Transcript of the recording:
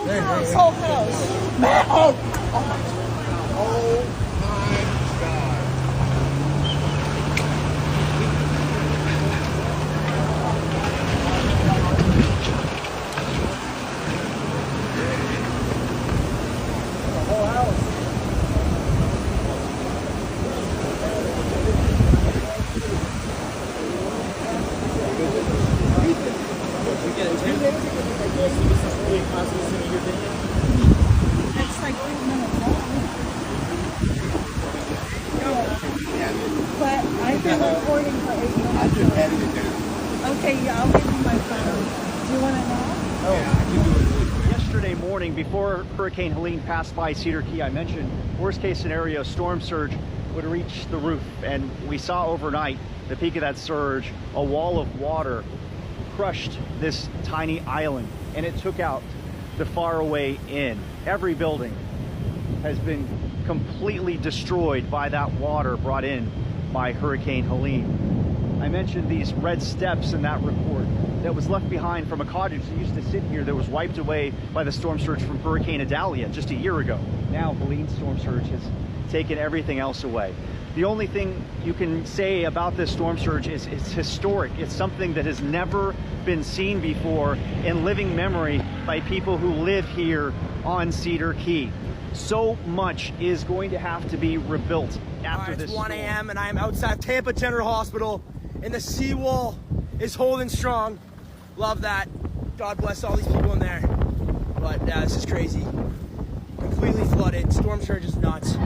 Whole house. Oh my God. The whole house. It's like 3 minutes long. But I've been recording for 8 minutes. I just added it down. Okay, yeah, I'll give you my phone. Do you want to know? Oh, yeah, I can do it. Yesterday morning, before Hurricane Helene passed by Cedar Key, I mentioned worst case scenario, storm surge would reach the roof. And we saw overnight, the peak of that surge, a wall of water crushed this tiny island, and it took out the faraway inn. Every building has been completely destroyed by that water brought in by Hurricane Helene. I mentioned these red steps in that report that was left behind from a cottage that used to sit here that was wiped away by the storm surge from Hurricane Idalia just a year ago. Now Helene's storm surge has taken everything else away. The only thing you can say about this storm surge is it's historic. It's something that has never been seen before in living memory by people who live here on Cedar Key. So much is going to have to be rebuilt after this storm. It's 1 a.m. and I'm outside Tampa General Hospital and the seawall is holding strong. Love that. God bless all these people in there. But yeah, this is crazy. Completely flooded. Storm surge is nuts.